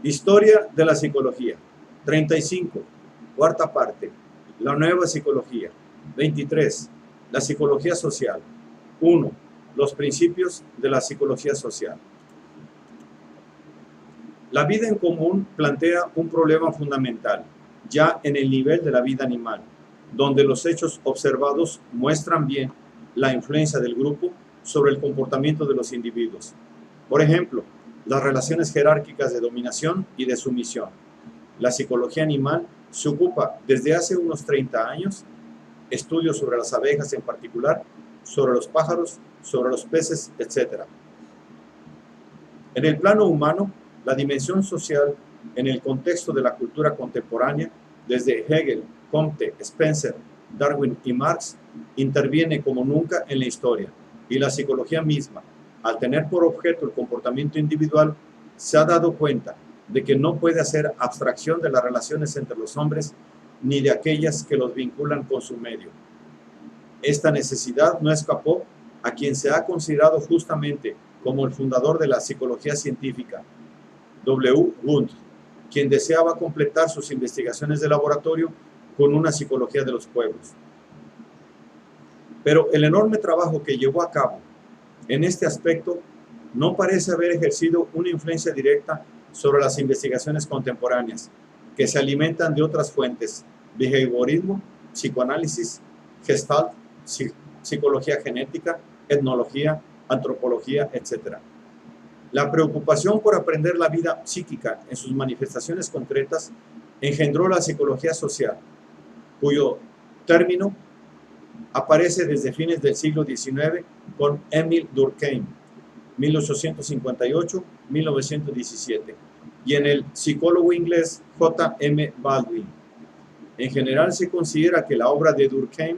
Historia de la psicología. 35. Cuarta parte. La nueva psicología. 23. La psicología social. 1. Los principios de la psicología social. La vida en común plantea un problema fundamental, ya en el nivel de la vida animal, donde los hechos observados muestran bien la influencia del grupo sobre el comportamiento de los individuos. Por ejemplo, las relaciones jerárquicas de dominación y de sumisión. La psicología animal se ocupa desde hace unos 30 años, estudios sobre las abejas en particular, sobre los pájaros, sobre los peces, etc. En el plano humano, la dimensión social en el contexto de la cultura contemporánea, desde Hegel, Comte, Spencer, Darwin y Marx, interviene como nunca en la historia, y la psicología misma, al tener por objeto el comportamiento individual, se ha dado cuenta de que no puede hacer abstracción de las relaciones entre los hombres ni de aquellas que los vinculan con su medio. Esta necesidad no escapó a quien se ha considerado justamente como el fundador de la psicología científica, W. Wundt, quien deseaba completar sus investigaciones de laboratorio con una psicología de los pueblos. Pero el enorme trabajo que llevó a cabo en este aspecto no parece haber ejercido una influencia directa sobre las investigaciones contemporáneas, que se alimentan de otras fuentes: behaviorismo, psicoanálisis, gestalt, psicología genética, etnología, antropología, etc. La preocupación por aprender la vida psíquica en sus manifestaciones concretas engendró la psicología social, cuyo término aparece desde fines del siglo XIX con Émile Durkheim, 1858-1917, y en el psicólogo inglés J. M. Baldwin. En general se considera que la obra de Durkheim,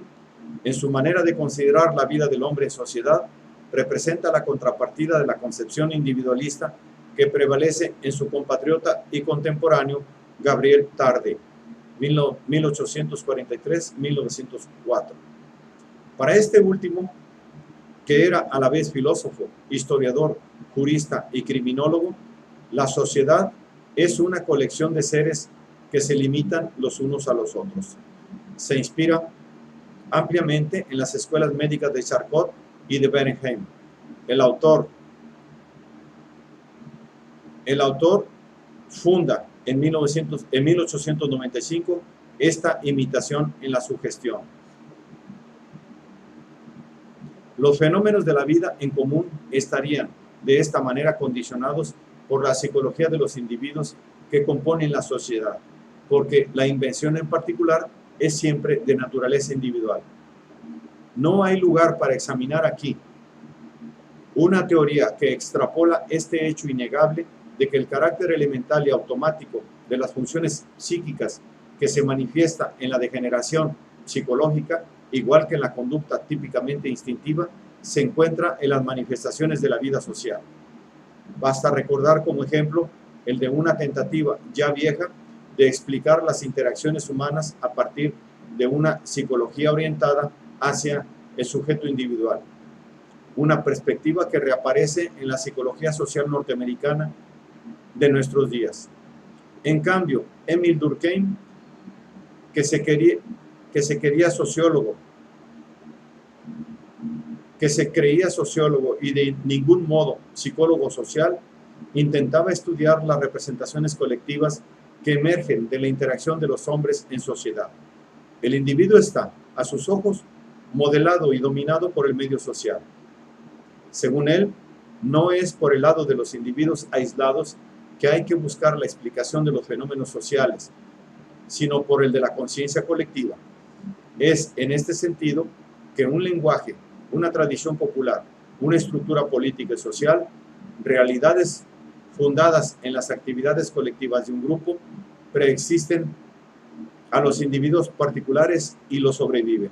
en su manera de considerar la vida del hombre en sociedad, representa la contrapartida de la concepción individualista que prevalece en su compatriota y contemporáneo Gabriel Tarde, 1843-1904. Para este último, que era a la vez filósofo, historiador, jurista y criminólogo, la sociedad es una colección de seres que se limitan los unos a los otros. Se inspira ampliamente en las escuelas médicas de Charcot y de Bernheim. El autor funda en 1895 esta imitación en la sugestión. Los fenómenos de la vida en común estarían de esta manera condicionados por la psicología de los individuos que componen la sociedad, porque la invención en particular es siempre de naturaleza individual. No hay lugar para examinar aquí una teoría que extrapola este hecho innegable de que el carácter elemental y automático de las funciones psíquicas que se manifiesta en la degeneración psicológica, igual que en la conducta típicamente instintiva, se encuentra en las manifestaciones de la vida social. Basta recordar como ejemplo el de una tentativa ya vieja de explicar las interacciones humanas a partir de una psicología orientada hacia el sujeto individual, una perspectiva que reaparece en la psicología social norteamericana de nuestros días. En cambio, Émile Durkheim, que se creía sociólogo y de ningún modo psicólogo social, intentaba estudiar las representaciones colectivas que emergen de la interacción de los hombres en sociedad. El individuo está, a sus ojos, modelado y dominado por el medio social. Según él, no es por el lado de los individuos aislados que hay que buscar la explicación de los fenómenos sociales, sino por el de la conciencia colectiva. Es en este sentido que un lenguaje, una tradición popular, una estructura política y social, realidades fundadas en las actividades colectivas de un grupo, preexisten a los individuos particulares y los sobreviven.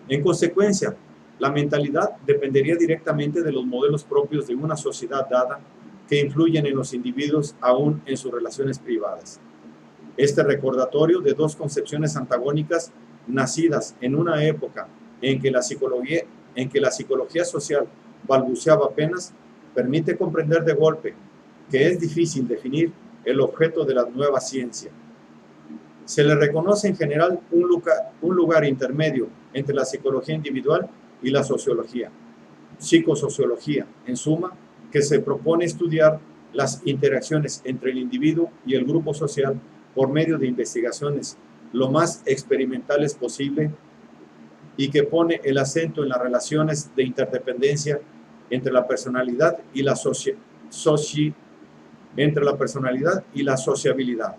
En consecuencia, la mentalidad dependería directamente de los modelos propios de una sociedad dada que influyen en los individuos aún en sus relaciones privadas. Este recordatorio de dos concepciones antagónicas nacidas en una época en que la psicología social balbuceaba apenas, permite comprender de golpe que es difícil definir el objeto de la nueva ciencia. Se le reconoce en general un lugar intermedio entre la psicología individual y la sociología, psicosociología, en suma, que se propone estudiar las interacciones entre el individuo y el grupo social por medio de investigaciones lo más experimentales posible y que pone el acento en las relaciones de interdependencia entre la personalidad y la sociabilidad,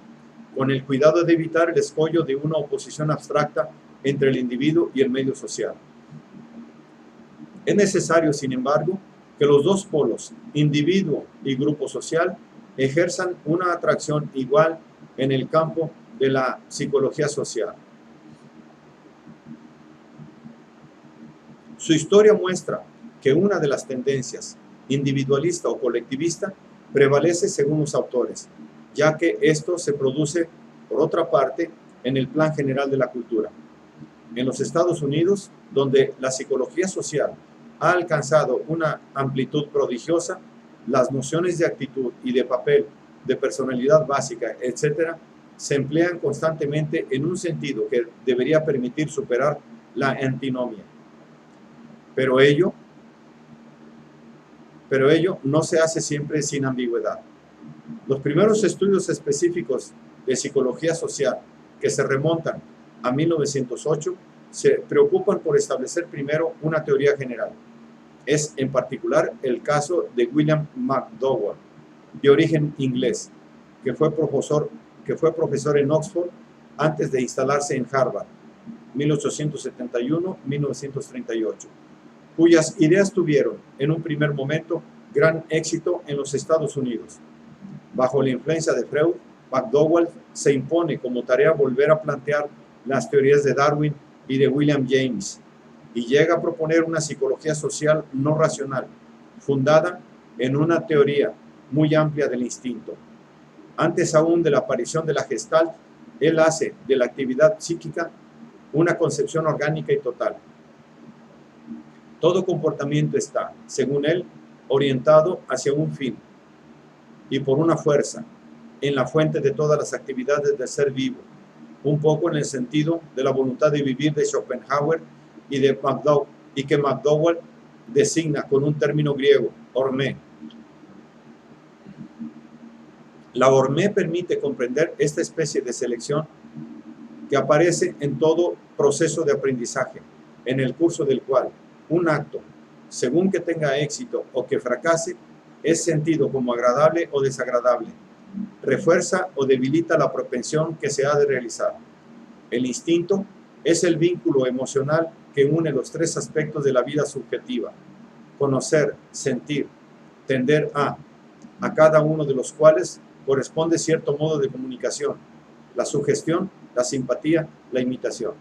con el cuidado de evitar el escollo de una oposición abstracta entre el individuo y el medio social. Es necesario, sin embargo, que los dos polos, individuo y grupo social, ejerzan una atracción igual en el campo de la psicología social. Su historia muestra que una de las tendencias, individualista o colectivista, prevalece según los autores, ya que esto se produce, por otra parte, en el plan general de la cultura. En los Estados Unidos, donde la psicología social ha alcanzado una amplitud prodigiosa, las nociones de actitud y de papel, de personalidad básica, etc., se emplean constantemente en un sentido que debería permitir superar la antinomia. Pero ello no se hace siempre sin ambigüedad. Los primeros estudios específicos de psicología social, que se remontan a 1908, se preocupan por establecer primero una teoría general. Es en particular el caso de William McDowell, de origen inglés, que fue profesor en Oxford antes de instalarse en Harvard, 1871-1938, cuyas ideas tuvieron, en un primer momento, gran éxito en los Estados Unidos. Bajo la influencia de Freud, McDowell se impone como tarea volver a plantear las teorías de Darwin y de William James, y llega a proponer una psicología social no racional, fundada en una teoría muy amplia del instinto. Antes aún de la aparición de la Gestalt, él hace de la actividad psíquica una concepción orgánica y total. Todo comportamiento está, según él, orientado hacia un fin y por una fuerza, en la fuente de todas las actividades del ser vivo, un poco en el sentido de la voluntad de vivir de Schopenhauer y que McDowell designa con un término griego, hormé. La hormé permite comprender esta especie de selección que aparece en todo proceso de aprendizaje, en el curso del cual un acto, según que tenga éxito o que fracase, es sentido como agradable o desagradable, refuerza o debilita la propensión que se ha de realizar. El instinto es el vínculo emocional que une los tres aspectos de la vida subjetiva: conocer, sentir, tender a cada uno de los cuales corresponde cierto modo de comunicación: la sugestión, la simpatía, la imitación.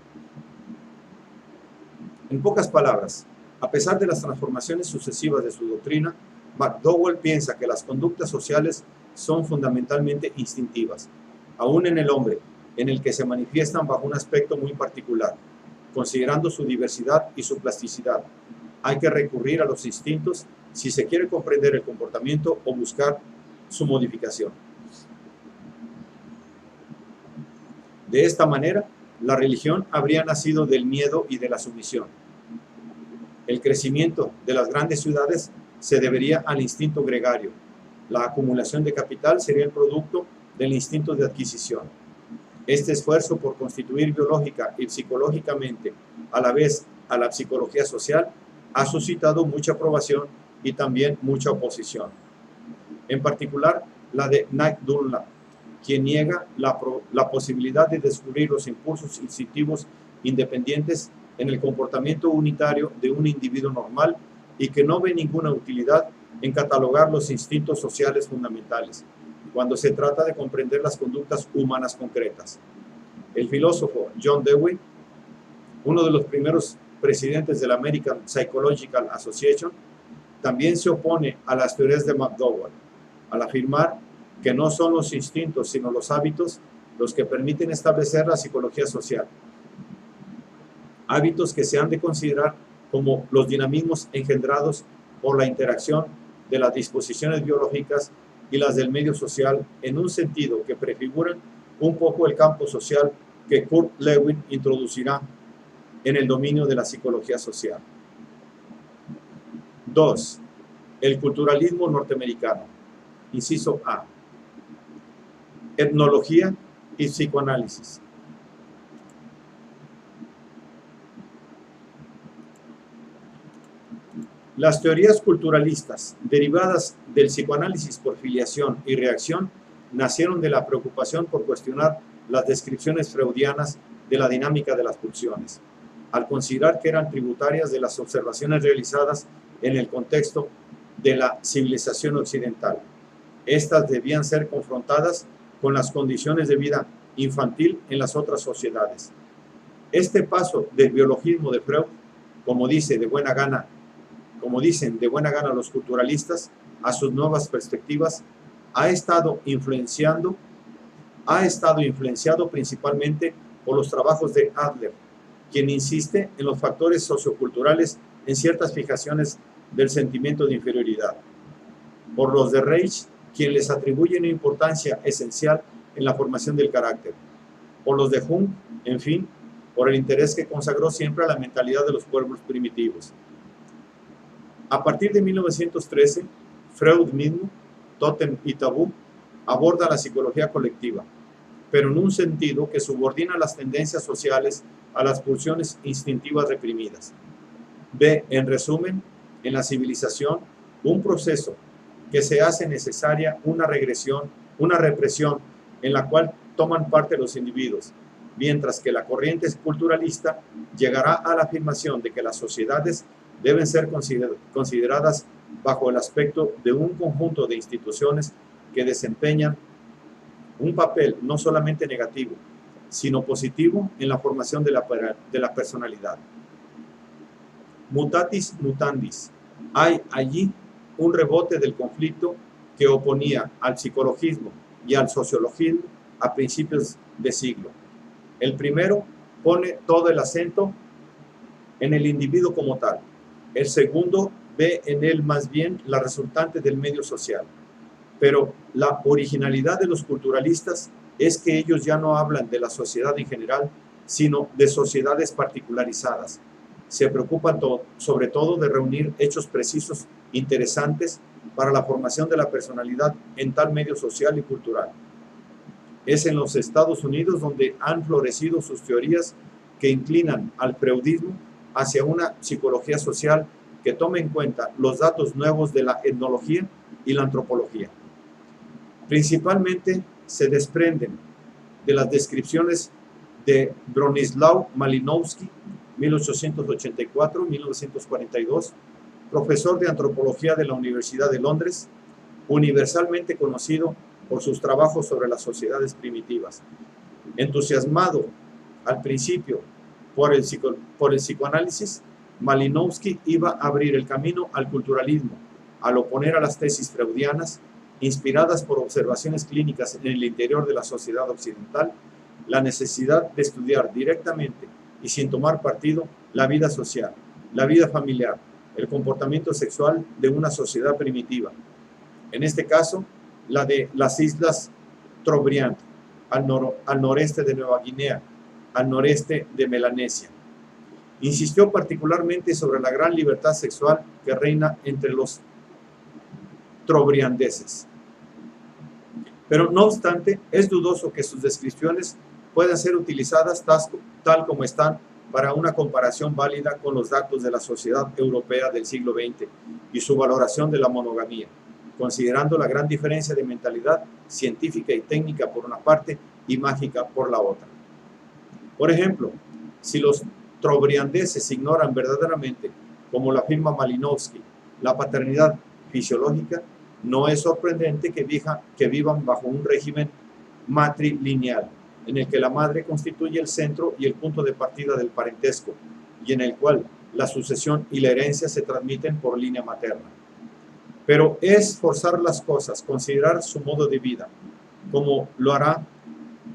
En pocas palabras, a pesar de las transformaciones sucesivas de su doctrina, McDowell piensa que las conductas sociales son fundamentalmente instintivas, aún en el hombre, en el que se manifiestan bajo un aspecto muy particular. Considerando su diversidad y su plasticidad, hay que recurrir a los instintos si se quiere comprender el comportamiento o buscar su modificación. De esta manera, la religión habría nacido del miedo y de la sumisión. El crecimiento de las grandes ciudades se debería al instinto gregario. La acumulación de capital sería el producto del instinto de adquisición. Este esfuerzo por constituir biológica y psicológicamente a la vez a la psicología social ha suscitado mucha aprobación y también mucha oposición. En particular, la de Knight Dunlap, quien niega la posibilidad de descubrir los impulsos instintivos independientes en el comportamiento unitario de un individuo normal y que no ve ninguna utilidad en catalogar los instintos sociales fundamentales cuando se trata de comprender las conductas humanas concretas. El filósofo John Dewey, uno de los primeros presidentes de la American Psychological Association, también se opone a las teorías de McDowell, al afirmar que no son los instintos sino los hábitos los que permiten establecer la psicología social. Hábitos que se han de considerar como los dinamismos engendrados por la interacción de las disposiciones biológicas y las del medio social en un sentido que prefiguran un poco el campo social que Kurt Lewin introducirá en el dominio de la psicología social. 2. El culturalismo norteamericano. Inciso A. Etnología y psicoanálisis. Las teorías culturalistas, derivadas del psicoanálisis por filiación y reacción, nacieron de la preocupación por cuestionar las descripciones freudianas de la dinámica de las pulsiones, al considerar que eran tributarias de las observaciones realizadas en el contexto de la civilización occidental. Estas debían ser confrontadas con las condiciones de vida infantil en las otras sociedades. Este paso del biologismo de Freud, como dicen de buena gana los culturalistas, a sus nuevas perspectivas, ha estado influenciado principalmente por los trabajos de Adler, quien insiste en los factores socioculturales en ciertas fijaciones del sentimiento de inferioridad, por los de Reich, quien les atribuye una importancia esencial en la formación del carácter, por los de Jung, en fin, por el interés que consagró siempre a la mentalidad de los pueblos primitivos. A partir de 1913, Freud mismo, Totem y Tabú, aborda la psicología colectiva, pero en un sentido que subordina las tendencias sociales a las pulsiones instintivas reprimidas. Ve, en resumen, en la civilización, un proceso que se hace necesaria una represión en la cual toman parte los individuos, mientras que la corriente culturalista llegará a la afirmación de que las sociedades deben ser consideradas bajo el aspecto de un conjunto de instituciones que desempeñan un papel no solamente negativo, sino positivo en la formación de la personalidad. Mutatis mutandis, hay allí un rebote del conflicto que oponía al psicologismo y al sociologismo a principios de siglo. El primero pone todo el acento en el individuo como tal. El segundo ve en él más bien la resultante del medio social. Pero la originalidad de los culturalistas es que ellos ya no hablan de la sociedad en general, sino de sociedades particularizadas. Se preocupan sobre todo de reunir hechos precisos, interesantes, para la formación de la personalidad en tal medio social y cultural. Es en los Estados Unidos donde han florecido sus teorías que inclinan al freudismo hacia una psicología social que tome en cuenta los datos nuevos de la etnología y la antropología. Principalmente se desprenden de las descripciones de Bronislaw Malinowski, 1884-1942, profesor de antropología de la Universidad de Londres, universalmente conocido por sus trabajos sobre las sociedades primitivas. Entusiasmado al principio por el psicoanálisis, Malinowski iba a abrir el camino al culturalismo, al oponer a las tesis freudianas, inspiradas por observaciones clínicas en el interior de la sociedad occidental, la necesidad de estudiar directamente y sin tomar partido la vida social, la vida familiar, el comportamiento sexual de una sociedad primitiva. En este caso, la de las islas Trobriand, al noreste de Nueva Guinea, al noreste de Melanesia. Insistió particularmente sobre la gran libertad sexual que reina entre los trobriandeses. Pero no obstante, es dudoso que sus descripciones puedan ser utilizadas tal como están para una comparación válida con los datos de la sociedad europea del siglo XX y su valoración de la monogamía, considerando la gran diferencia de mentalidad científica y técnica por una parte y mágica por la otra. Por ejemplo, si los trobriandeses ignoran verdaderamente, como lo afirma Malinowski, la paternidad fisiológica, no es sorprendente que vivan bajo un régimen matrilineal, en el que la madre constituye el centro y el punto de partida del parentesco, y en el cual la sucesión y la herencia se transmiten por línea materna. Pero es forzar las cosas, considerar su modo de vida, como lo hará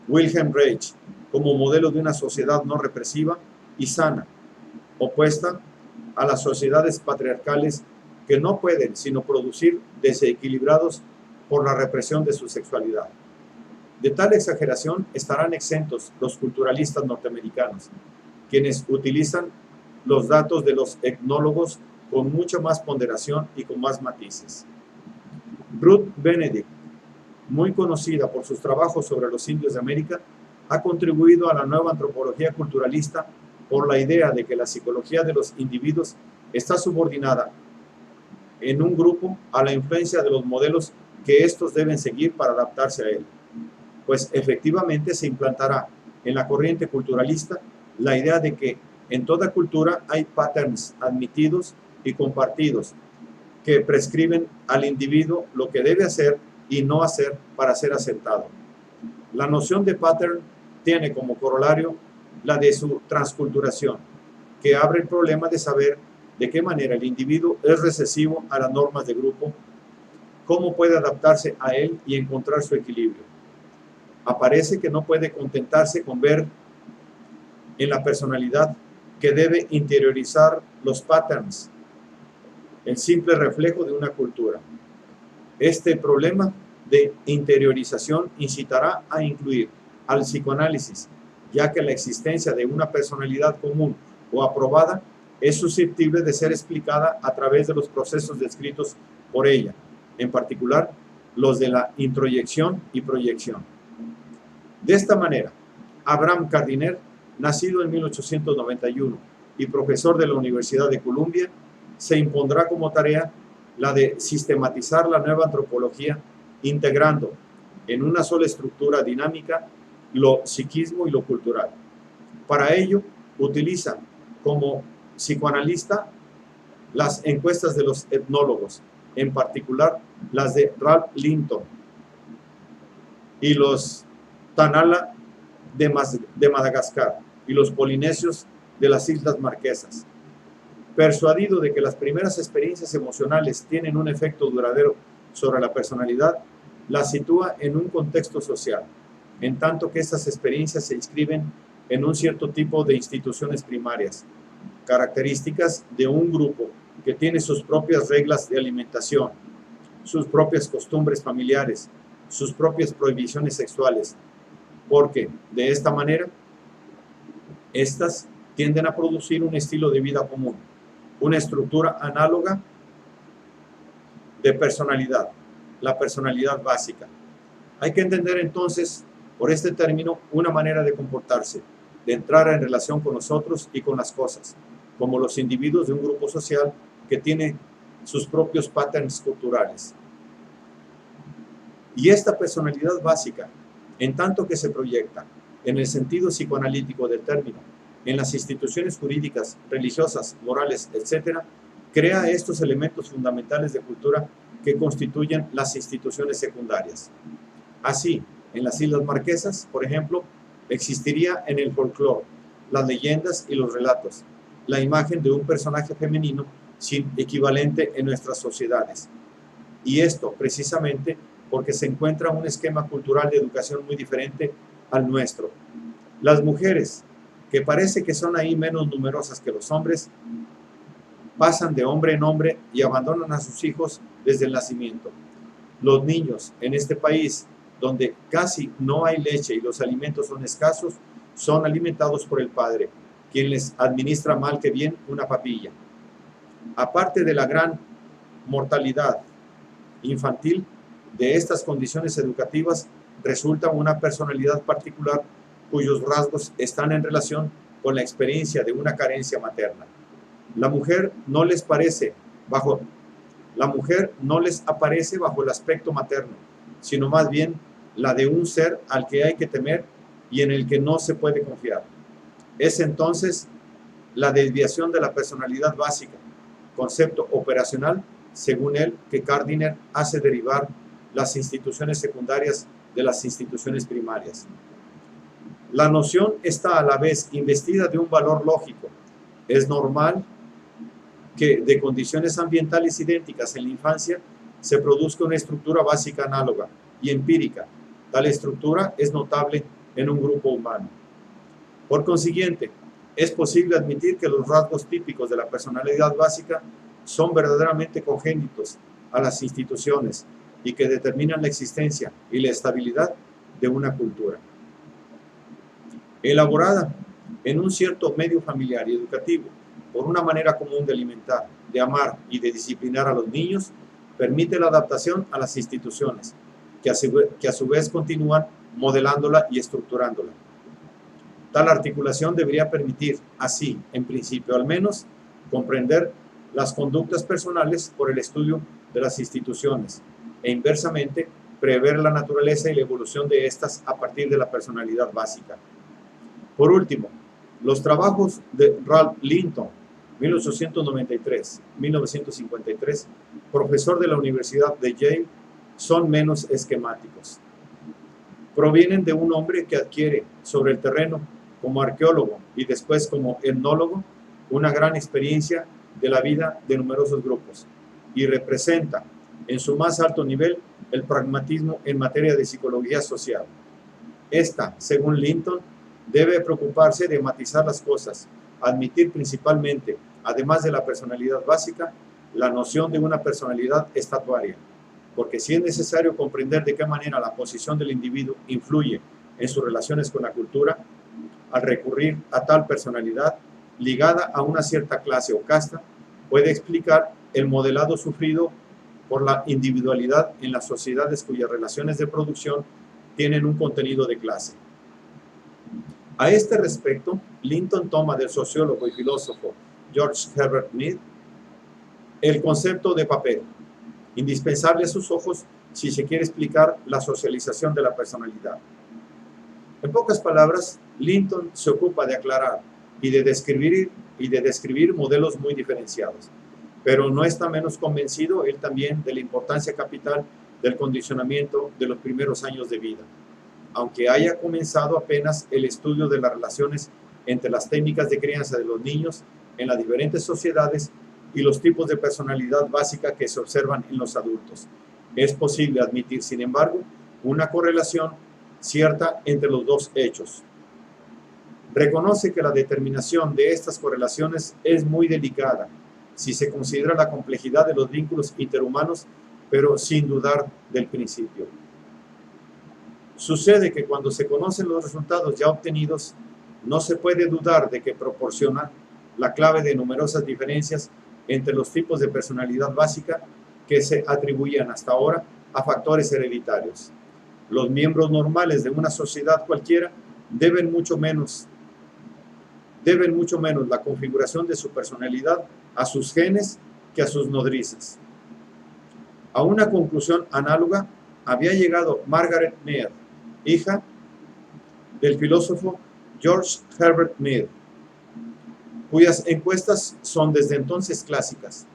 Wilhelm Reich, como modelo de una sociedad no represiva y sana, opuesta a las sociedades patriarcales que no pueden sino producir desequilibrados por la represión de su sexualidad. De tal exageración estarán exentos los culturalistas norteamericanos, quienes utilizan los datos de los etnólogos con mucha más ponderación y con más matices. Ruth Benedict, muy conocida por sus trabajos sobre los indios de América, ha contribuido a la nueva antropología culturalista por la idea de que la psicología de los individuos está subordinada en un grupo a la influencia de los modelos que estos deben seguir para adaptarse a él. Pues efectivamente se implantará en la corriente culturalista la idea de que en toda cultura hay patterns admitidos y compartidos que prescriben al individuo lo que debe hacer y no hacer para ser aceptado. La noción de pattern tiene como corolario la de su transculturación, que abre el problema de saber de qué manera el individuo es recesivo a las normas de grupo, cómo puede adaptarse a él y encontrar su equilibrio. Aparece que no puede contentarse con ver en la personalidad que debe interiorizar los patterns, el simple reflejo de una cultura. Este problema de interiorización incitará a incluir al psicoanálisis, ya que la existencia de una personalidad común o aprobada es susceptible de ser explicada a través de los procesos descritos por ella, en particular los de la introyección y proyección. De esta manera, Abraham Gardiner, nacido en 1891 y profesor de la Universidad de Columbia, se impondrá como tarea la de sistematizar la nueva antropología, integrando en una sola estructura dinámica lo psiquismo y lo cultural. Para ello, utiliza como psicoanalista las encuestas de los etnólogos, en particular las de Ralph Linton y los Tanala de Madagascar y los polinesios de las Islas Marquesas. Persuadido de que las primeras experiencias emocionales tienen un efecto duradero sobre la personalidad, la sitúa en un contexto social, en tanto que estas experiencias se inscriben en un cierto tipo de instituciones primarias, características de un grupo que tiene sus propias reglas de alimentación, sus propias costumbres familiares, sus propias prohibiciones sexuales, porque de esta manera, estas tienden a producir un estilo de vida común, una estructura análoga de personalidad, la personalidad básica. Hay que entender entonces, por este término, una manera de comportarse, de entrar en relación con nosotros y con las cosas, como los individuos de un grupo social que tiene sus propios patterns culturales. Y esta personalidad básica, en tanto que se proyecta en el sentido psicoanalítico del término, en las instituciones jurídicas, religiosas, morales, etc., crea estos elementos fundamentales de cultura que constituyen las instituciones secundarias. Así, en las Islas Marquesas, por ejemplo, existiría en el folclore, las leyendas y los relatos, la imagen de un personaje femenino sin equivalente en nuestras sociedades. Y esto precisamente porque se encuentra un esquema cultural de educación muy diferente al nuestro. Las mujeres, que parece que son ahí menos numerosas que los hombres, pasan de hombre en hombre y abandonan a sus hijos desde el nacimiento. Los niños en este país, donde casi no hay leche y los alimentos son escasos, son alimentados por el padre, quien les administra mal que bien una papilla. Aparte de la gran mortalidad infantil, de estas condiciones educativas resulta una personalidad particular cuyos rasgos están en relación con la experiencia de una carencia materna. La mujer no les aparece bajo el aspecto materno, sino más bien la de un ser al que hay que temer y en el que no se puede confiar. Es entonces la desviación de la personalidad básica, concepto operacional, según él, que Gardiner hace derivar las instituciones secundarias de las instituciones primarias. La noción está a la vez investida de un valor lógico. Es normal que de condiciones ambientales idénticas en la infancia se produzca una estructura básica análoga y empírica. Tal estructura es notable en un grupo humano. Por consiguiente, es posible admitir que los rasgos típicos de la personalidad básica son verdaderamente congénitos a las instituciones y que determinan la existencia y la estabilidad de una cultura. Elaborada en un cierto medio familiar y educativo por una manera común de alimentar, de amar y de disciplinar a los niños, permite la adaptación a las instituciones, que a su vez continúan modelándola y estructurándola. Tal articulación debería permitir, así, en principio al menos, comprender las conductas personales por el estudio de las instituciones e inversamente prever la naturaleza y la evolución de estas a partir de la personalidad básica. Por último, los trabajos de Ralph Linton, 1893-1953, profesor de la Universidad de Yale, son menos esquemáticos. Provienen de un hombre que adquiere sobre el terreno como arqueólogo y después como etnólogo una gran experiencia de la vida de numerosos grupos y representa en su más alto nivel el pragmatismo en materia de psicología social. Esta, según Linton, debe preocuparse de matizar las cosas, admitir principalmente, además de la personalidad básica, la noción de una personalidad estatuaria, porque si es necesario comprender de qué manera la posición del individuo influye en sus relaciones con la cultura, al recurrir a tal personalidad ligada a una cierta clase o casta, puede explicar el modelado sufrido por la individualidad en las sociedades cuyas relaciones de producción tienen un contenido de clase. A este respecto, Linton toma del sociólogo y filósofo George Herbert Mead el concepto de papel, indispensable a sus ojos si se quiere explicar la socialización de la personalidad. En pocas palabras, Linton se ocupa de aclarar y de describir modelos muy diferenciados, pero no está menos convencido él también de la importancia capital del condicionamiento de los primeros años de vida, aunque haya comenzado apenas el estudio de las relaciones entre las técnicas de crianza de los niños en las diferentes sociedades y los tipos de personalidad básica que se observan en los adultos. Es posible admitir, sin embargo, una correlación cierta entre los dos hechos. Reconoce que la determinación de estas correlaciones es muy delicada si se considera la complejidad de los vínculos interhumanos, pero sin dudar del principio. Sucede que cuando se conocen los resultados ya obtenidos, no se puede dudar de que proporciona la clave de numerosas diferencias entre los tipos de personalidad básica que se atribuían hasta ahora a factores hereditarios. Los miembros normales de una sociedad cualquiera deben mucho menos la configuración de su personalidad a sus genes que a sus nodrizas. A una conclusión análoga había llegado Margaret Mead, hija del filósofo George Herbert Mead, cuyas encuestas son desde entonces clásicas.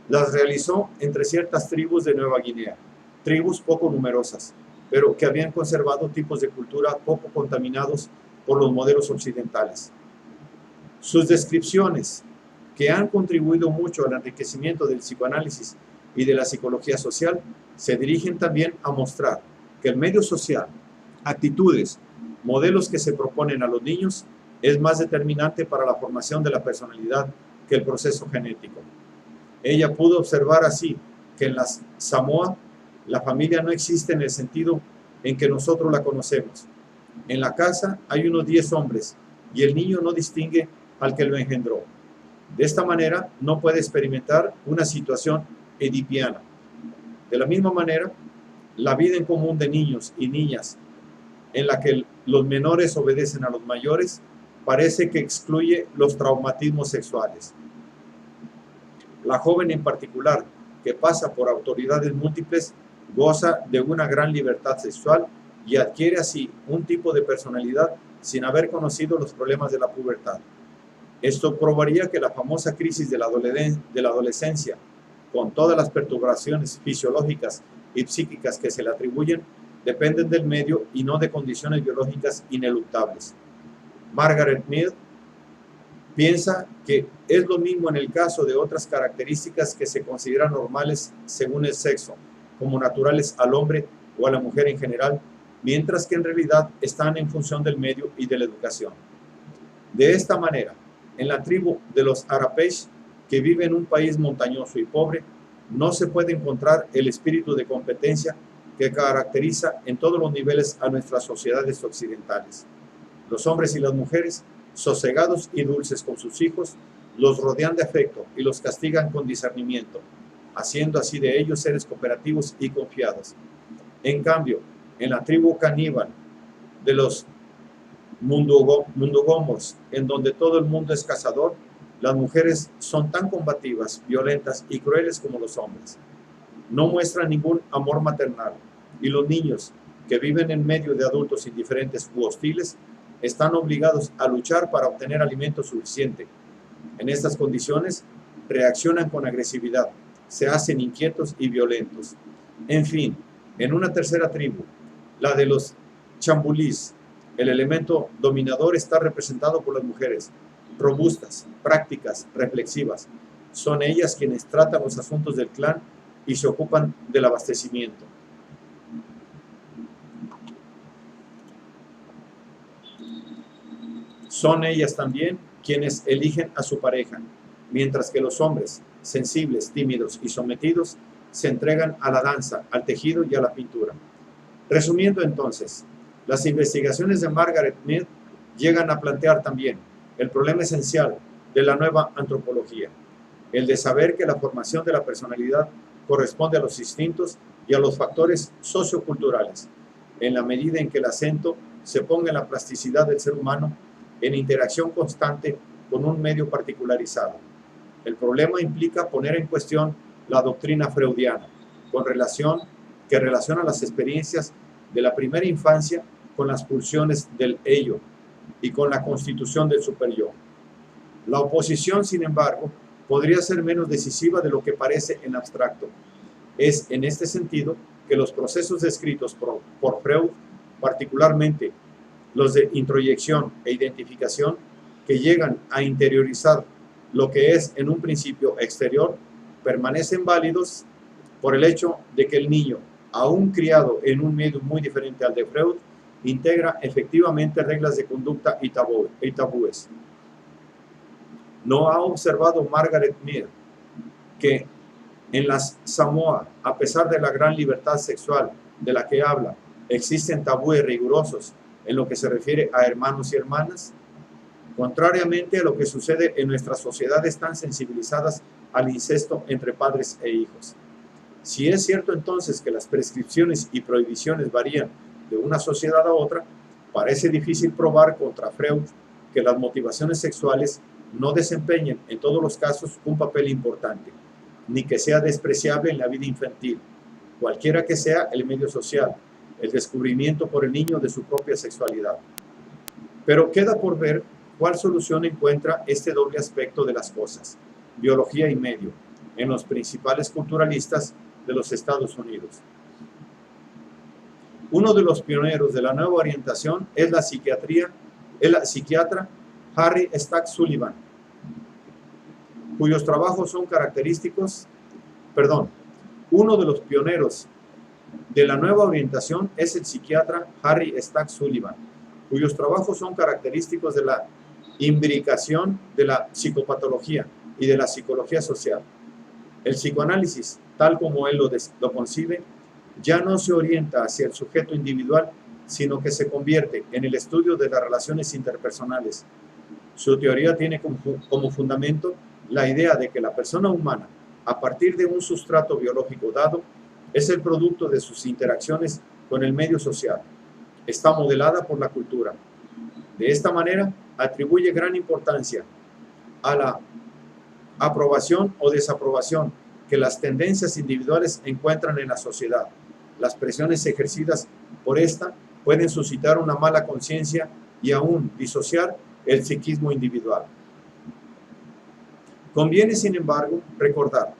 Las realizó entre ciertas tribus de Nueva Guinea, tribus poco numerosas, pero que habían conservado tipos de cultura poco contaminados por los modelos occidentales. Sus descripciones, que han contribuido mucho al enriquecimiento del psicoanálisis y de la psicología social, se dirigen también a mostrar que el medio social, actitudes, modelos que se proponen a los niños, es más determinante para la formación de la personalidad que el proceso genético. Ella pudo observar así que en las Samoa la familia no existe en el sentido en que nosotros la conocemos. En la casa hay unos 10 hombres y el niño no distingue al que lo engendró. De esta manera no puede experimentar una situación edipiana. De la misma manera, la vida en común de niños y niñas en la que los menores obedecen a los mayores parece que excluye los traumatismos sexuales. La joven en particular, que pasa por autoridades múltiples, goza de una gran libertad sexual y adquiere así un tipo de personalidad sin haber conocido los problemas de la pubertad. Esto probaría que la famosa crisis de la adolescencia, con todas las perturbaciones fisiológicas y psíquicas que se le atribuyen, dependen del medio y no de condiciones biológicas ineluctables. Margaret Mead piensa que es lo mismo en el caso de otras características que se consideran normales según el sexo, como naturales al hombre o a la mujer en general, mientras que en realidad están en función del medio y de la educación. De esta manera, en la tribu de los Arapesh, que vive en un país montañoso y pobre, no se puede encontrar el espíritu de competencia que caracteriza en todos los niveles a nuestras sociedades occidentales. Los hombres y las mujeres, sosegados y dulces con sus hijos, los rodean de afecto y los castigan con discernimiento, haciendo así de ellos seres cooperativos y confiados. En cambio, en la tribu caníbal de los mundogomos, en donde todo el mundo es cazador, las mujeres son tan combativas, violentas y crueles como los hombres. No muestran ningún amor maternal, y los niños, que viven en medio de adultos indiferentes u hostiles, están obligados a luchar para obtener alimento suficiente. En estas condiciones, reaccionan con agresividad, se hacen inquietos y violentos. En fin, en una tercera tribu, la de los chambulís, el elemento dominador está representado por las mujeres, robustas, prácticas, reflexivas. Son ellas quienes tratan los asuntos del clan y se ocupan del abastecimiento. Son ellas también quienes eligen a su pareja, mientras que los hombres, sensibles, tímidos y sometidos, se entregan a la danza, al tejido y a la pintura. Resumiendo entonces, las investigaciones de Margaret Mead llegan a plantear también el problema esencial de la nueva antropología, el de saber que la formación de la personalidad corresponde a los instintos y a los factores socioculturales, en la medida en que el acento se ponga en la plasticidad del ser humano en interacción constante con un medio particularizado. El problema implica poner en cuestión la doctrina freudiana, que relaciona las experiencias de la primera infancia con las pulsiones del ello y con la constitución del superyo. La oposición, sin embargo, podría ser menos decisiva de lo que parece en abstracto. Es en este sentido que los procesos descritos por Freud, particularmente los de introyección e identificación, que llegan a interiorizar lo que es en un principio exterior, permanecen válidos por el hecho de que el niño, aún criado en un medio muy diferente al de Freud, integra efectivamente reglas de conducta y tabúes. ¿No ha observado Margaret Mead que en las Samoa, a pesar de la gran libertad sexual de la que habla, existen tabúes rigurosos en lo que se refiere a hermanos y hermanas? Contrariamente a lo que sucede en nuestras sociedades tan sensibilizadas al incesto entre padres e hijos. Si es cierto entonces que las prescripciones y prohibiciones varían de una sociedad a otra, parece difícil probar contra Freud que las motivaciones sexuales no desempeñen en todos los casos un papel importante, ni que sea despreciable en la vida infantil, cualquiera que sea el medio social, el descubrimiento por el niño de su propia sexualidad. Pero queda por ver cuál solución encuentra este doble aspecto de las cosas, biología y medio, en los principales culturalistas de los Estados Unidos. Uno de los pioneros de la nueva orientación es la psiquiatra Harry Stack Sullivan, cuyos trabajos son característicos, uno de los pioneros de la nueva orientación es el psiquiatra Harry Stack Sullivan, cuyos trabajos son característicos de la imbricación de la psicopatología y de la psicología social. El psicoanálisis, tal como él lo concibe, ya no se orienta hacia el sujeto individual, sino que se convierte en el estudio de las relaciones interpersonales. Su teoría tiene como fundamento la idea de que la persona humana, a partir de un sustrato biológico dado, es el producto de sus interacciones con el medio social. Está modelada por la cultura. De esta manera, atribuye gran importancia a la aprobación o desaprobación que las tendencias individuales encuentran en la sociedad. Las presiones ejercidas por esta pueden suscitar una mala conciencia y aún disociar el psiquismo individual. Conviene, sin embargo, recordar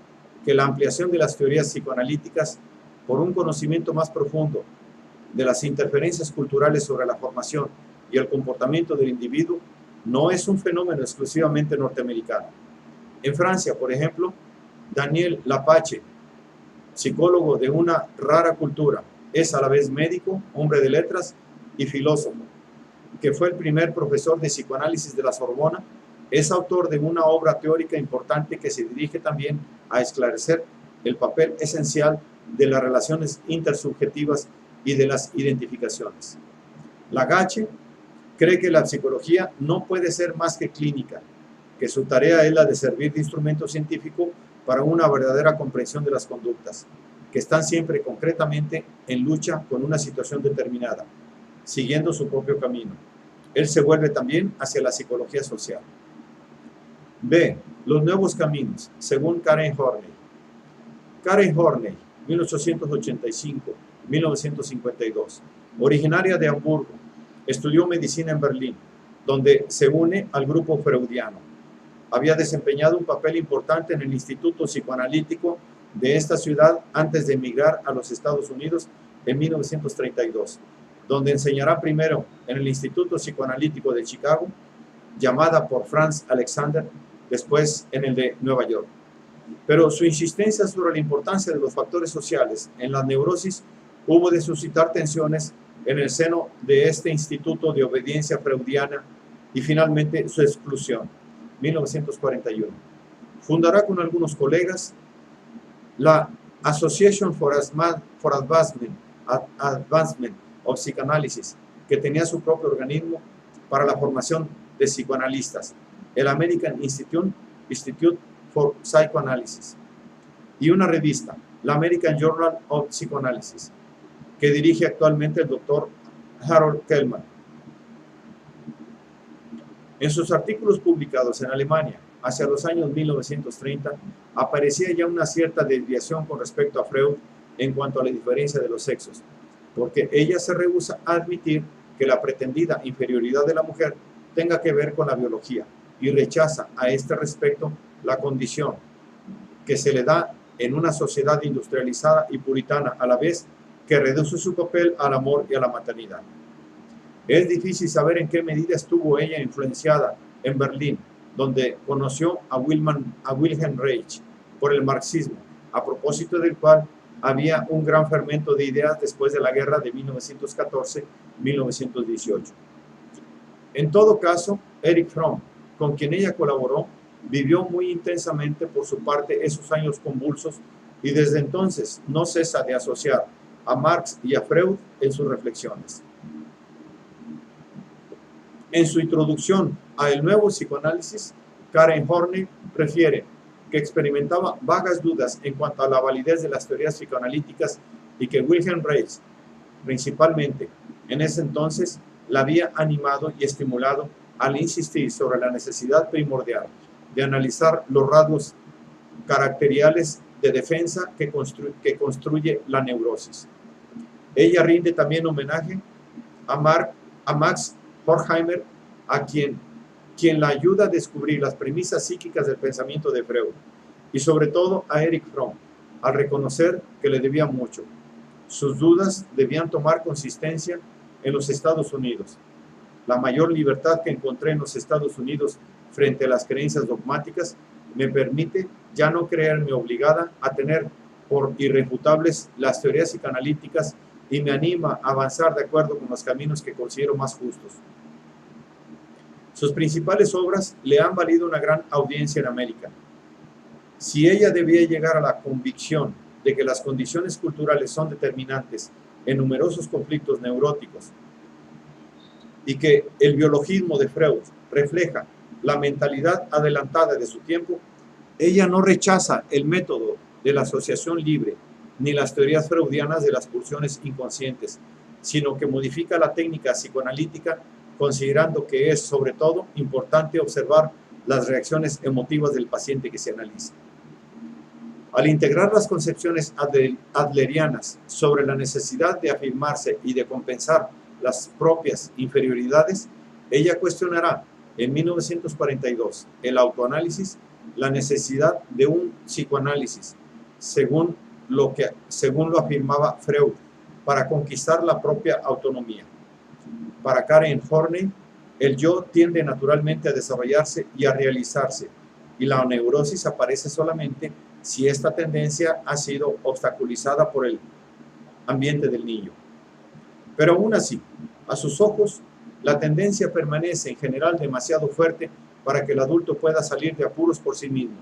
que la ampliación de las teorías psicoanalíticas por un conocimiento más profundo de las interferencias culturales sobre la formación y el comportamiento del individuo no es un fenómeno exclusivamente norteamericano. En Francia, por ejemplo, Daniel Lapache, psicólogo de una rara cultura, es a la vez médico, hombre de letras y filósofo, que fue el primer profesor de psicoanálisis de la Sorbona. Es autor de una obra teórica importante que se dirige también a esclarecer el papel esencial de las relaciones intersubjetivas y de las identificaciones. Lagache cree que la psicología no puede ser más que clínica, que su tarea es la de servir de instrumento científico para una verdadera comprensión de las conductas, que están siempre concretamente en lucha con una situación determinada, siguiendo su propio camino. Él se vuelve también hacia la psicología social. B. Los nuevos caminos, según Karen Horney. Karen Horney, 1885-1952, originaria de Hamburgo, estudió medicina en Berlín, donde se une al grupo freudiano. Había desempeñado un papel importante en el Instituto Psicoanalítico de esta ciudad antes de emigrar a los Estados Unidos en 1932, donde enseñará primero en el Instituto Psicoanalítico de Chicago, llamada por Franz Alexander, después en el de Nueva York. Pero su insistencia sobre la importancia de los factores sociales en la neurosis hubo de suscitar tensiones en el seno de este instituto de obediencia freudiana y finalmente su exclusión, 1941. Fundará con algunos colegas la Association for Advancement of Psychoanalysis, que tenía su propio organismo para la formación de psicoanalistas, el American Institute for Psychoanalysis, y una revista, la American Journal of Psychoanalysis, que dirige actualmente el doctor Harold Kellman. En sus artículos publicados en Alemania hacia los años 1930, aparecía ya una cierta desviación con respecto a Freud en cuanto a la diferencia de los sexos, porque ella se rehúsa a admitir que la pretendida inferioridad de la mujer tenga que ver con la biología y rechaza a este respecto la condición que se le da en una sociedad industrializada y puritana a la vez que reduce su papel al amor y a la maternidad. Es difícil saber en qué medida estuvo ella influenciada en Berlín, donde conoció a Wilhelm Reich por el marxismo, a propósito del cual había un gran fermento de ideas después de la guerra de 1914-1918. En todo caso, Erich Fromm, con quien ella colaboró, vivió muy intensamente por su parte esos años convulsos y desde entonces no cesa de asociar a Marx y a Freud en sus reflexiones. En su introducción a El Nuevo Psicoanálisis, Karen Horney refiere que experimentaba vagas dudas en cuanto a la validez de las teorías psicoanalíticas y que Wilhelm Reich, principalmente en ese entonces, la había animado y estimulado al insistir sobre la necesidad primordial de analizar los rasgos caracteriales de defensa que construye la neurosis. Ella rinde también homenaje a Max Horkheimer, a quien la ayuda a descubrir las premisas psíquicas del pensamiento de Freud, y sobre todo a Erich Fromm, al reconocer que le debía mucho. Sus dudas debían tomar consistencia en los Estados Unidos. La mayor libertad que encontré en los Estados Unidos frente a las creencias dogmáticas me permite ya no creerme obligada a tener por irrefutables las teorías psicoanalíticas y me anima a avanzar de acuerdo con los caminos que considero más justos. Sus principales obras le han valido una gran audiencia en América. Si ella debía llegar a la convicción de que las condiciones culturales son determinantes en numerosos conflictos neuróticos y que el biologismo de Freud refleja la mentalidad adelantada de su tiempo, ella no rechaza el método de la asociación libre ni las teorías freudianas de las pulsiones inconscientes, sino que modifica la técnica psicoanalítica considerando que es sobre todo importante observar las reacciones emotivas del paciente que se analiza. Al integrar las concepciones adlerianas sobre la necesidad de afirmarse y de compensar las propias inferioridades, ella cuestionará en 1942 el autoanálisis, la necesidad de un psicoanálisis, según lo afirmaba Freud, para conquistar la propia autonomía. Para Karen Horney, el yo tiende naturalmente a desarrollarse y a realizarse, y la neurosis aparece solamente si esta tendencia ha sido obstaculizada por el ambiente del niño. Pero aún así, a sus ojos, la tendencia permanece en general demasiado fuerte para que el adulto pueda salir de apuros por sí mismo.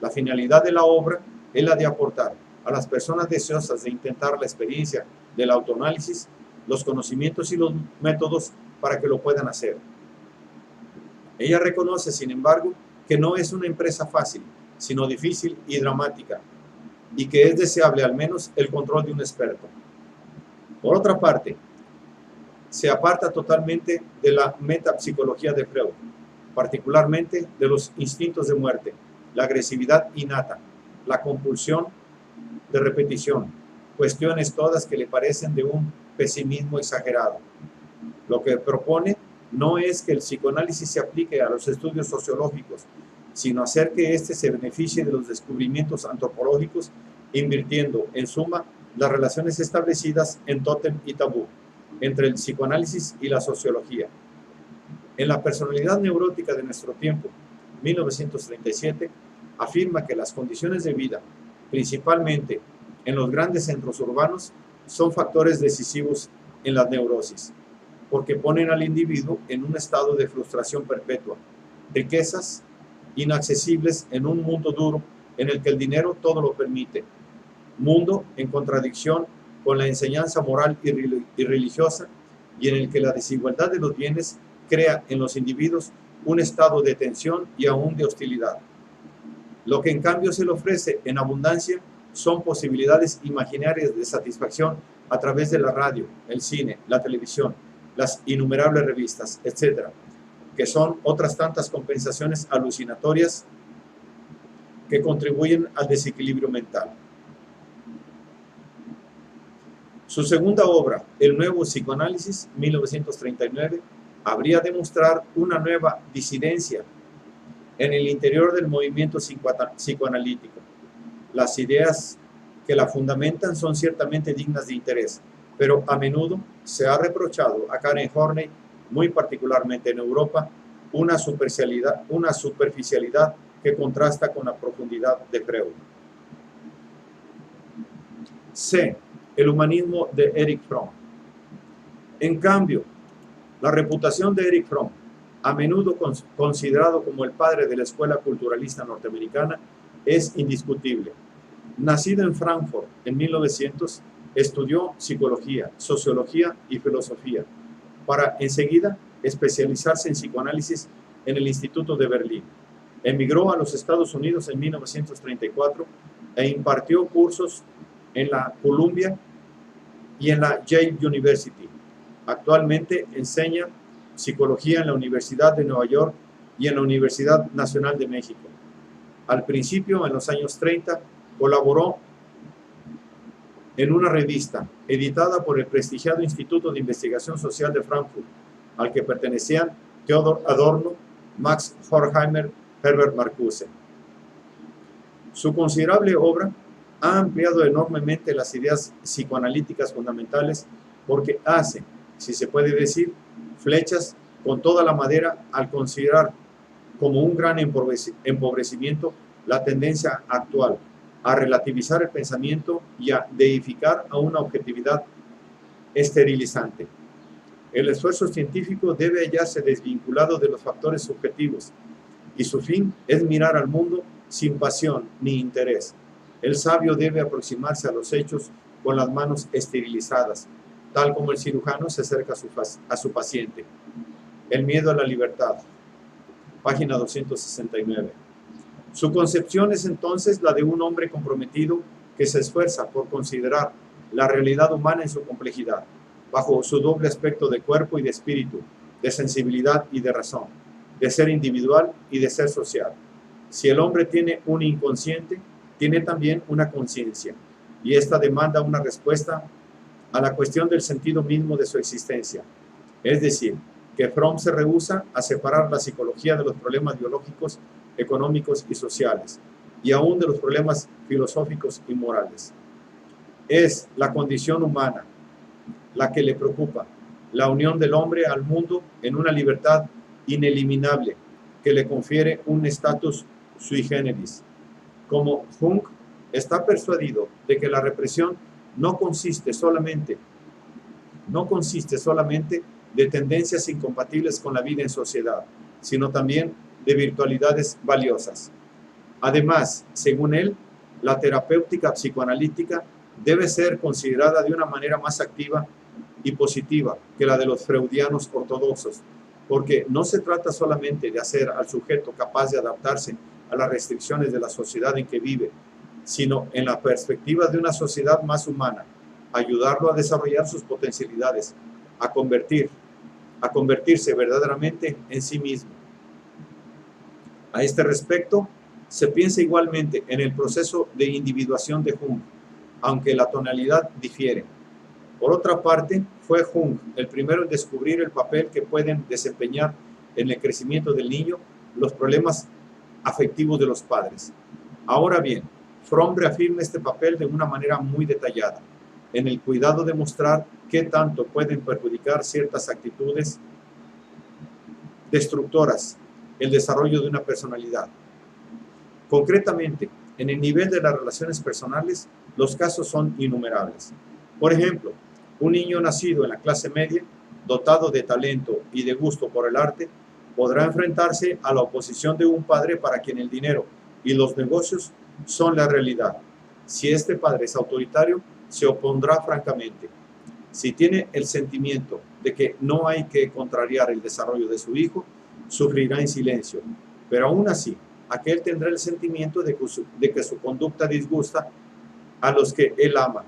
La finalidad de la obra es la de aportar a las personas deseosas de intentar la experiencia del autoanálisis los conocimientos y los métodos para que lo puedan hacer. Ella reconoce, sin embargo, que no es una empresa fácil, sino difícil y dramática, y que es deseable al menos el control de un experto. Por otra parte, se aparta totalmente de la metapsicología de Freud, particularmente de los instintos de muerte, la agresividad innata, la compulsión de repetición, cuestiones todas que le parecen de un pesimismo exagerado. Lo que propone no es que el psicoanálisis se aplique a los estudios sociológicos, sino hacer que éste se beneficie de los descubrimientos antropológicos, invirtiendo, en suma, las relaciones establecidas en tótem y tabú entre el psicoanálisis y la sociología. En La personalidad neurótica de nuestro tiempo, 1937, afirma que las condiciones de vida, principalmente en los grandes centros urbanos, son factores decisivos en la neurosis, porque ponen al individuo en un estado de frustración perpetua, riquezas inaccesibles en un mundo duro en el que el dinero todo lo permite, mundo en contradicción con la enseñanza moral y religiosa, y en el que la desigualdad de los bienes crea en los individuos un estado de tensión y aún de hostilidad. Lo que en cambio se le ofrece en abundancia son posibilidades imaginarias de satisfacción a través de la radio, el cine, la televisión, las innumerables revistas, etc., que son otras tantas compensaciones alucinatorias que contribuyen al desequilibrio mental. Su segunda obra, El nuevo psicoanálisis, 1939, habría de mostrar una nueva disidencia en el interior del movimiento psicoanalítico. Las ideas que la fundamentan son ciertamente dignas de interés, pero a menudo se ha reprochado a Karen Horney, muy particularmente en Europa, una superficialidad que contrasta con la profundidad de Freud. C. El humanismo de Erich Fromm. En cambio, la reputación de Erich Fromm, a menudo considerado como el padre de la escuela culturalista norteamericana, es indiscutible. Nacido en Frankfurt en 1900, estudió psicología, sociología y filosofía, para enseguida especializarse en psicoanálisis en el Instituto de Berlín. Emigró a los Estados Unidos en 1934 e impartió cursos en la Columbia y en la Yale University. Actualmente enseña psicología en la Universidad de Nueva York y en la Universidad Nacional de México. Al principio, en los años 30, colaboró en una revista editada por el prestigiado Instituto de Investigación Social de Frankfurt, al que pertenecían Theodor Adorno, Max Horkheimer, Herbert Marcuse. Su considerable obra ha ampliado enormemente las ideas psicoanalíticas fundamentales porque hace, si se puede decir, flechas con toda la madera al considerar como un gran empobrecimiento la tendencia actual a relativizar el pensamiento y a deificar a una objetividad esterilizante. El esfuerzo científico debe hallarse desvinculado de los factores subjetivos y su fin es mirar al mundo sin pasión ni interés. El sabio debe aproximarse a los hechos con las manos esterilizadas, tal como el cirujano se acerca a su paciente. El miedo a la libertad, página 269. Su concepción es entonces la de un hombre comprometido que se esfuerza por considerar la realidad humana en su complejidad, bajo su doble aspecto de cuerpo y de espíritu, de sensibilidad y de razón, de ser individual y de ser social. Si el hombre tiene un inconsciente, tiene también una conciencia, y esta demanda una respuesta a la cuestión del sentido mismo de su existencia. Es decir, que Fromm se rehúsa a separar la psicología de los problemas biológicos, económicos y sociales, y aún de los problemas filosóficos y morales. Es la condición humana la que le preocupa, la unión del hombre al mundo en una libertad ineliminable que le confiere un estatus sui generis. Como Jung está persuadido de que la represión no consiste solamente de tendencias incompatibles con la vida en sociedad, sino también de virtualidades valiosas. Además, según él, la terapéutica psicoanalítica debe ser considerada de una manera más activa y positiva que la de los freudianos ortodoxos, porque no se trata solamente de hacer al sujeto capaz de adaptarse a las restricciones de la sociedad en que vive, sino en la perspectiva de una sociedad más humana, ayudarlo a desarrollar sus potencialidades, a convertirse verdaderamente en sí mismo. A este respecto, se piensa igualmente en el proceso de individuación de Jung, aunque la tonalidad difiere. Por otra parte, fue Jung el primero en descubrir el papel que pueden desempeñar en el crecimiento del niño los problemas afectivos de los padres. Ahora bien, Fromm reafirma este papel de una manera muy detallada, en el cuidado de mostrar qué tanto pueden perjudicar ciertas actitudes destructoras el desarrollo de una personalidad. Concretamente, en el nivel de las relaciones personales, los casos son innumerables. Por ejemplo, un niño nacido en la clase media, dotado de talento y de gusto por el arte, podrá enfrentarse a la oposición de un padre para quien el dinero y los negocios son la realidad. Si este padre es autoritario, se opondrá francamente. Si tiene el sentimiento de que no hay que contrariar el desarrollo de su hijo, sufrirá en silencio, pero aún así, aquel tendrá el sentimiento de que su conducta disgusta a los que él ama,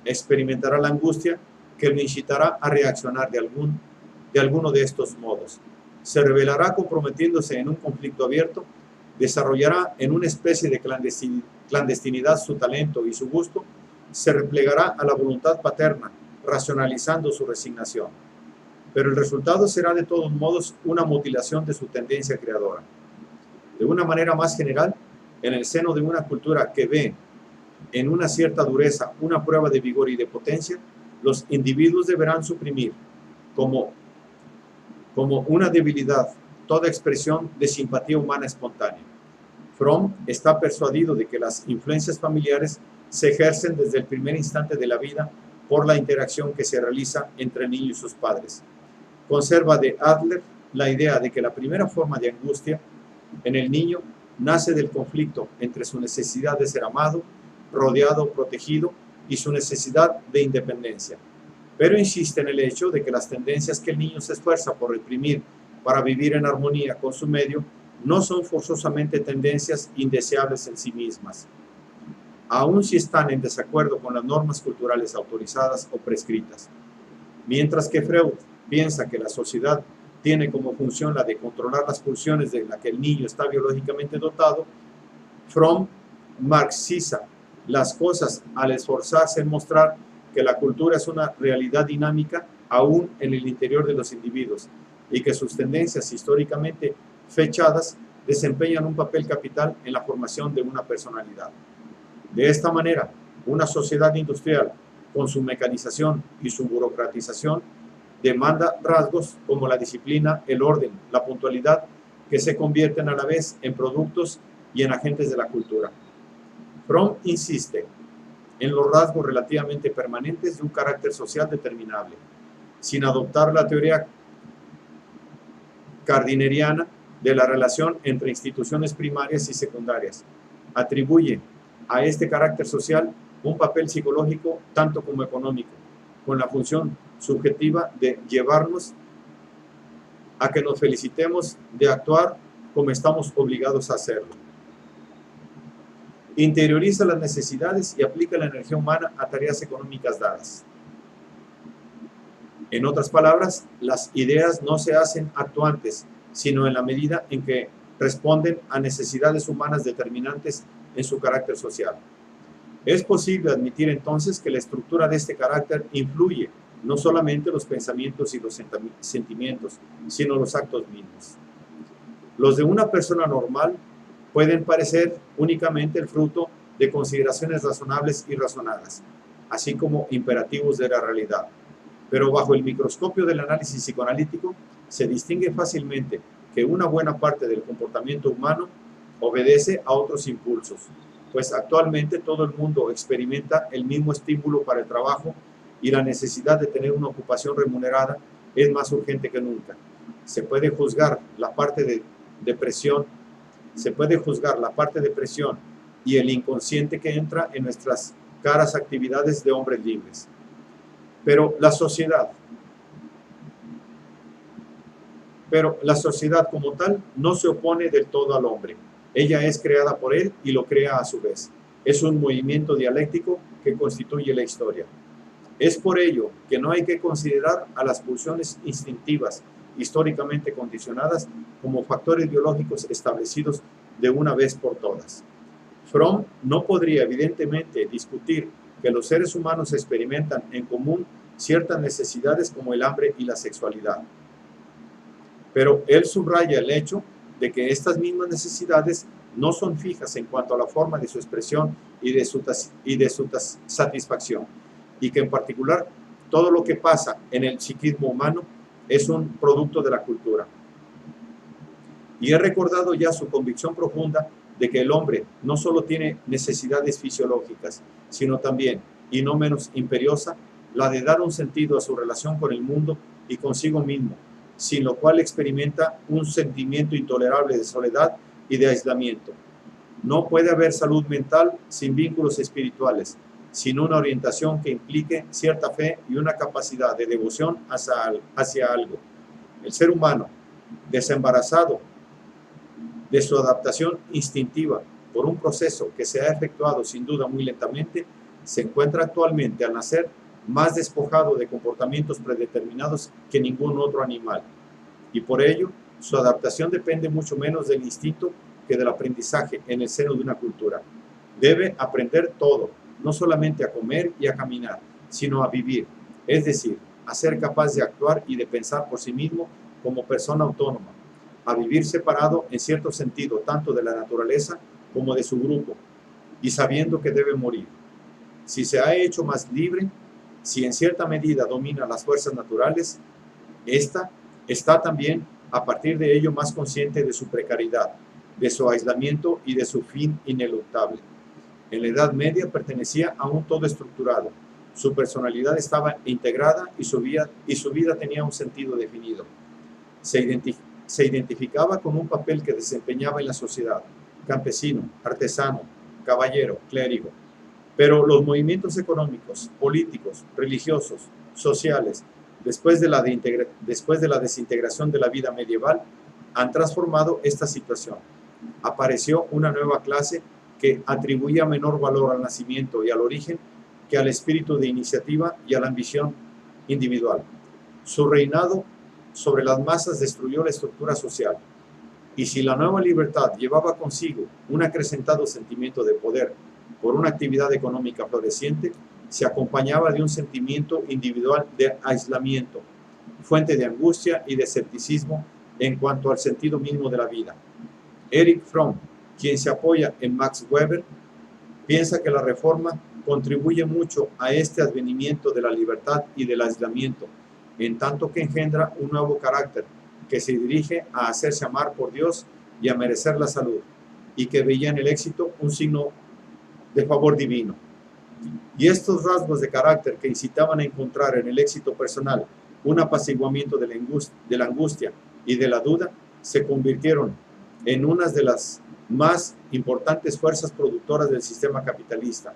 experimentará la angustia que lo incitará a reaccionar de alguno de estos modos. Se revelará comprometiéndose en un conflicto abierto, desarrollará en una especie de clandestinidad su talento y su gusto, se replegará a la voluntad paterna, racionalizando su resignación. Pero el resultado será de todos modos una mutilación de su tendencia creadora. De una manera más general, en el seno de una cultura que ve en una cierta dureza una prueba de vigor y de potencia, los individuos deberán suprimir como una debilidad toda expresión de simpatía humana espontánea. Fromm está persuadido de que las influencias familiares se ejercen desde el primer instante de la vida por la interacción que se realiza entre el niño y sus padres. Conserva de Adler la idea de que la primera forma de angustia en el niño nace del conflicto entre su necesidad de ser amado, rodeado, protegido y su necesidad de independencia. Pero insiste en el hecho de que las tendencias que el niño se esfuerza por reprimir para vivir en armonía con su medio no son forzosamente tendencias indeseables en sí mismas, aun si están en desacuerdo con las normas culturales autorizadas o prescritas. Mientras que Freud piensa que la sociedad tiene como función la de controlar las pulsiones de la que el niño está biológicamente dotado, Fromm marxiza las cosas al esforzarse en mostrar que la cultura es una realidad dinámica aún en el interior de los individuos y que sus tendencias históricamente fechadas desempeñan un papel capital en la formación de una personalidad. De esta manera, una sociedad industrial, con su mecanización y su burocratización, demanda rasgos como la disciplina, el orden, la puntualidad, que se convierten a la vez en productos y en agentes de la cultura. Fromm insiste en los rasgos relativamente permanentes de un carácter social determinable, sin adoptar la teoría gardneriana de la relación entre instituciones primarias y secundarias. Atribuye a este carácter social un papel psicológico tanto como económico, con la función subjetiva de llevarnos a que nos felicitemos de actuar como estamos obligados a hacerlo. Interioriza las necesidades y aplica la energía humana a tareas económicas dadas. En otras palabras, las ideas no se hacen actuantes, sino en la medida en que responden a necesidades humanas determinantes en su carácter social. Es posible admitir entonces que la estructura de este carácter influye no solamente los pensamientos y los sentimientos, sino los actos mismos. Los de una persona normal pueden parecer únicamente el fruto de consideraciones razonables y razonadas, así como imperativos de la realidad. Pero bajo el microscopio del análisis psicoanalítico se distingue fácilmente que una buena parte del comportamiento humano obedece a otros impulsos, pues actualmente todo el mundo experimenta el mismo estímulo para el trabajo y la necesidad de tener una ocupación remunerada es más urgente que nunca. Se puede juzgar la parte de presión y el inconsciente que entra en nuestras caras actividades de hombres libres. Pero la sociedad como tal no se opone del todo al hombre. Ella es creada por él y lo crea a su vez. Es un movimiento dialéctico que constituye la historia. Es por ello que no hay que considerar a las pulsiones instintivas históricamente condicionadas como factores biológicos establecidos de una vez por todas. Fromm no podría evidentemente discutir que los seres humanos experimentan en común ciertas necesidades como el hambre y la sexualidad. Pero él subraya el hecho de que estas mismas necesidades no son fijas en cuanto a la forma de su expresión y de su satisfacción, y que en particular todo lo que pasa en el psiquismo humano es un producto de la cultura. Y he recordado ya su convicción profunda de que el hombre no solo tiene necesidades fisiológicas, sino también, y no menos imperiosa, la de dar un sentido a su relación con el mundo y consigo mismo, sin lo cual experimenta un sentimiento intolerable de soledad y de aislamiento. No puede haber salud mental sin vínculos espirituales, sin una orientación que implique cierta fe y una capacidad de devoción hacia algo. El ser humano, desembarazado de su adaptación instintiva por un proceso que se ha efectuado sin duda muy lentamente, se encuentra actualmente al nacer más despojado de comportamientos predeterminados que ningún otro animal, y por ello su adaptación depende mucho menos del instinto que del aprendizaje en el seno de una cultura. Debe aprender todo, no solamente a comer y a caminar, sino a vivir, es decir, a ser capaz de actuar y de pensar por sí mismo como persona autónoma, a vivir separado en cierto sentido tanto de la naturaleza como de su grupo, y sabiendo que debe morir. Si se ha hecho más libre, si en cierta medida domina las fuerzas naturales, esta está también a partir de ello más consciente de su precariedad, de su aislamiento y de su fin ineluctable. En la Edad Media pertenecía a un todo estructurado, su personalidad estaba integrada y su vida tenía un sentido definido. Se identificaba con un papel que desempeñaba en la sociedad: campesino, artesano, caballero, clérigo. Pero los movimientos económicos, políticos, religiosos, sociales, después de la desintegración de la vida medieval, han transformado esta situación. Apareció una nueva clase que atribuía menor valor al nacimiento y al origen que al espíritu de iniciativa y a la ambición individual. Su reinado sobre las masas destruyó la estructura social, y si la nueva libertad llevaba consigo un acrecentado sentimiento de poder por una actividad económica floreciente, se acompañaba de un sentimiento individual de aislamiento, fuente de angustia y de escepticismo en cuanto al sentido mismo de la vida. Erich Fromm, quien se apoya en Max Weber, piensa que la reforma contribuye mucho a este advenimiento de la libertad y del aislamiento, en tanto que engendra un nuevo carácter que se dirige a hacerse amar por Dios y a merecer la salud, y que veía en el éxito un signo de favor divino. Y estos rasgos de carácter que incitaban a encontrar en el éxito personal un apaciguamiento de la angustia y de la duda, se convirtieron en unas de las más importantes fuerzas productoras del sistema capitalista.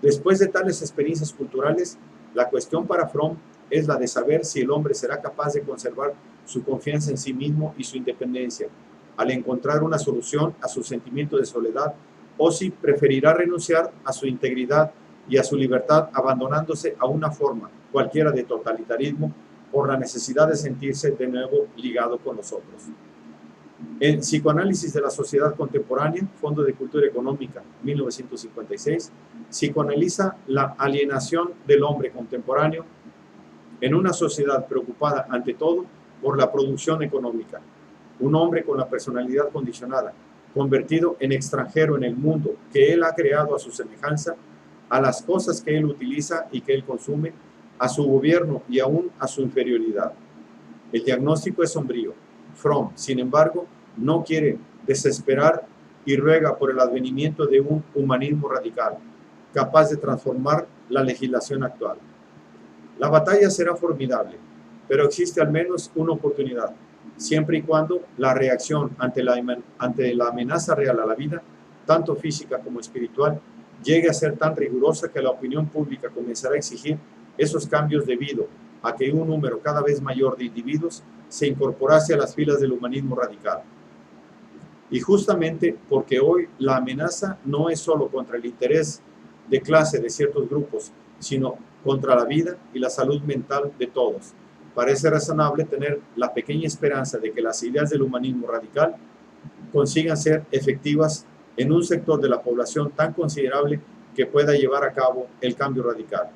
Después de tales experiencias culturales, la cuestión para Fromm es la de saber si el hombre será capaz de conservar su confianza en sí mismo y su independencia, al encontrar una solución a su sentimiento de soledad, o si preferirá renunciar a su integridad y a su libertad, abandonándose a una forma cualquiera de totalitarismo por la necesidad de sentirse de nuevo ligado con los otros. En Psicoanálisis de la Sociedad Contemporánea, Fondo de Cultura Económica, 1956, psicoanaliza la alienación del hombre contemporáneo en una sociedad preocupada ante todo por la producción económica. Un hombre con la personalidad condicionada, convertido en extranjero en el mundo que él ha creado a su semejanza, a las cosas que él utiliza y que él consume, a su gobierno y aún a su inferioridad. El diagnóstico es sombrío. Fromm, sin embargo, no quiere desesperar y ruega por el advenimiento de un humanismo radical, capaz de transformar la legislación actual. La batalla será formidable, pero existe al menos una oportunidad, siempre y cuando la reacción ante la amenaza real a la vida, tanto física como espiritual, llegue a ser tan rigurosa que la opinión pública comenzará a exigir esos cambios debido a que un número cada vez mayor de individuos se incorporase a las filas del humanismo radical. Y justamente porque hoy la amenaza no es solo contra el interés de clase de ciertos grupos, sino contra la vida y la salud mental de todos, parece razonable tener la pequeña esperanza de que las ideas del humanismo radical consigan ser efectivas en un sector de la población tan considerable que pueda llevar a cabo el cambio radical.